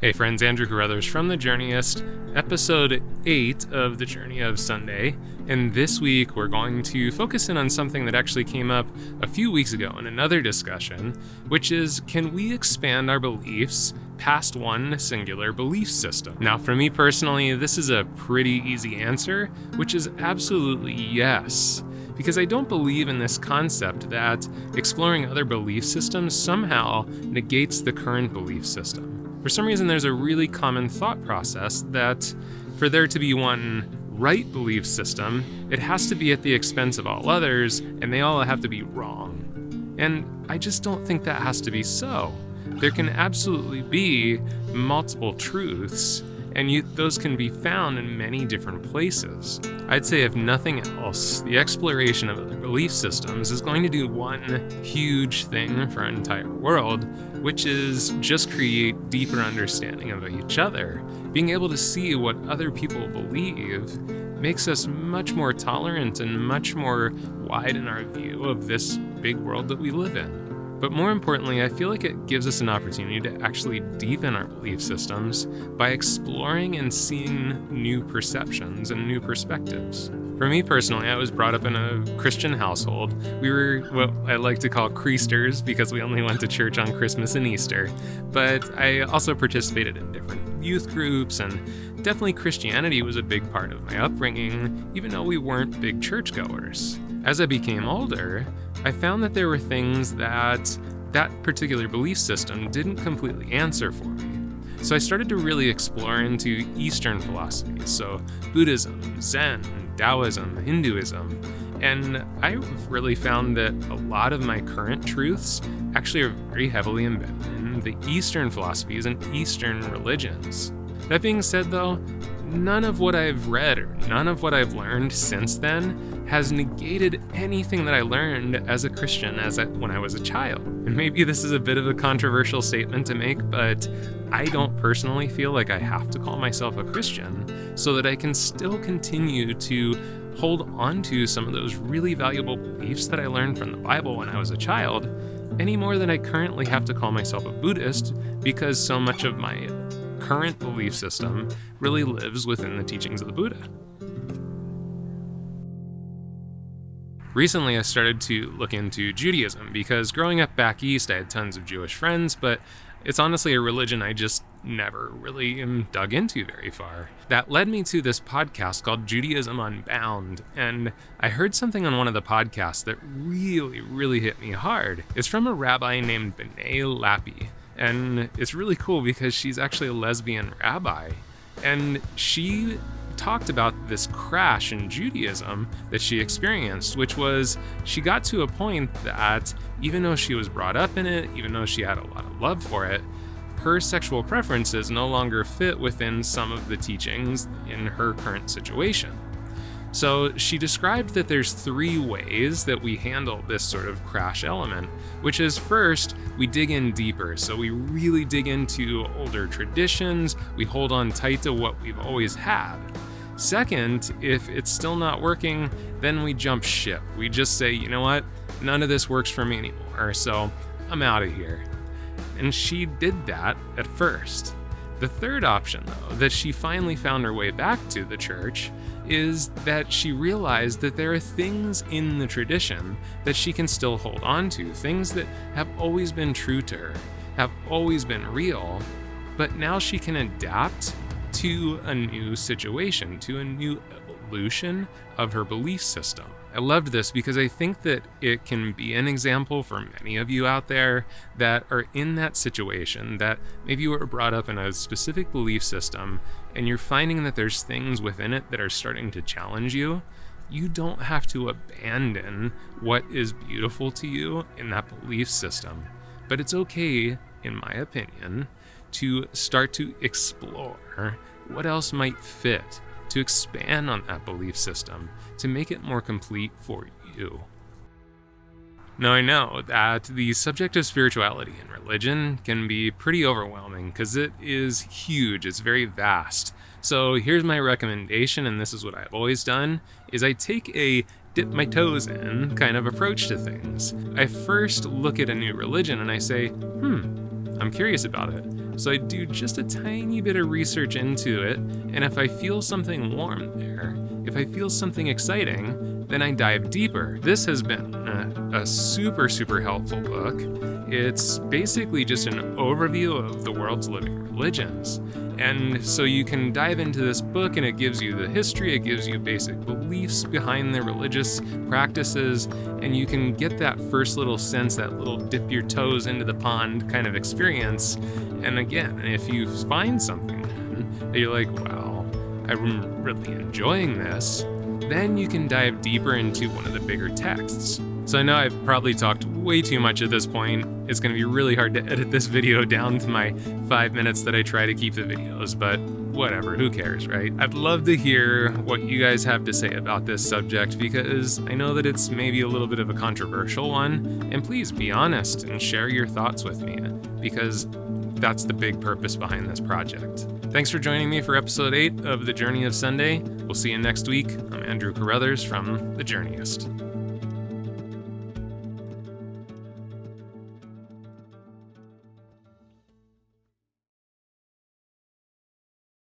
Hey friends, Andrew Carruthers from The Journeyist, episode 8 of The Journey of Sunday, and this week we're going to focus in on something that actually came up a few weeks ago in another discussion, which is, can we expand our beliefs past one singular belief system? Now, for me personally, this is a pretty easy answer, which is absolutely yes. Because I don't believe in this concept that exploring other belief systems somehow negates the current belief system. For some reason, there's a really common thought process that for there to be one right belief system, it has to be at the expense of all others, and they all have to be wrong. And I just don't think that has to be so. There can absolutely be multiple truths, and those can be found in many different places. I'd say if nothing else, the exploration of other belief systems is going to do one huge thing for our entire world, which is just create deeper understanding of each other. Being able to see what other people believe makes us much more tolerant and much more wide in our view of this big world that we live in. But more importantly, I feel like it gives us an opportunity to actually deepen our belief systems by exploring and seeing new perceptions and new perspectives. For me personally, I was brought up in a Christian household. We were what I like to call Creasters because we only went to church on Christmas and Easter. But I also participated in different youth groups, and definitely Christianity was a big part of my upbringing, even though we weren't big churchgoers. As I became older, I found that there were things that particular belief system didn't completely answer for me. So I started to really explore into Eastern philosophies, so Buddhism, Zen, Taoism, Hinduism, and I've really found that a lot of my current truths actually are very heavily embedded in the Eastern philosophies and Eastern religions. That being said though, none of what I've read or none of what I've learned since then has negated anything that I learned as a Christian when I was a child. And maybe this is a bit of a controversial statement to make, but I don't personally feel like I have to call myself a Christian so that I can still continue to hold on to some of those really valuable beliefs that I learned from the Bible when I was a child, any more than I currently have to call myself a Buddhist because so much of my current belief system really lives within the teachings of the Buddha. Recently, I started to look into Judaism because growing up back east, I had tons of Jewish friends, but it's honestly a religion I just never really dug into very far. That led me to this podcast called Judaism Unbound, and I heard something on one of the podcasts that really, really hit me hard. It's from a rabbi named B'nai Lappi, and it's really cool because she's actually a lesbian rabbi, and she talked about this crash in Judaism that she experienced, which was she got to a point that even though she was brought up in it, even though she had a lot of love for it, her sexual preferences no longer fit within some of the teachings in her current situation. So she described that there's 3 ways that we handle this sort of crash element, which is first, we dig in deeper. So we really dig into older traditions, we hold on tight to what we've always had. Second, if it's still not working, then we jump ship. We just say, you know what, none of this works for me anymore, so I'm out of here. And she did that at first. The third option, though, that she finally found her way back to the church is that she realized that there are things in the tradition that she can still hold on to, things that have always been true to her, have always been real, but now she can adapt to a new situation, to a new evolution of her belief system. I loved this because I think that it can be an example for many of you out there that are in that situation, that maybe you were brought up in a specific belief system and you're finding that there's things within it that are starting to challenge you. You don't have to abandon what is beautiful to you in that belief system. But it's okay, in my opinion, to start to explore what else might fit, to expand on that belief system, to make it more complete for you. Now, I know that the subject of spirituality and religion can be pretty overwhelming because it is huge, it's very vast. So here's my recommendation, and this is what I've always done, is I take a dip my toes in kind of approach to things. I first look at a new religion and I say, I'm curious about it. So I do just a tiny bit of research into it, and if I feel something warm there, if I feel something exciting, then I dive deeper. This has been a super, super helpful book. It's basically just an overview of the world's living religions. And so you can dive into this book and it gives you the history, it gives you basic beliefs behind the religious practices, and you can get that first little sense, that little dip your toes into the pond kind of experience. And again, if you find something that you're like, wow, I'm really enjoying this, then you can dive deeper into one of the bigger texts. So I know I've probably talked way too much at this point. It's going to be really hard to edit this video down to my 5 minutes that I try to keep the videos, but whatever, who cares, right? I'd love to hear what you guys have to say about this subject, because I know that it's maybe a little bit of a controversial one, and please be honest and share your thoughts with me, because that's the big purpose behind this project. Thanks for joining me for episode 8 of The Journey of Sunday. We'll see you next week. I'm Andrew Carruthers from The Journeyist.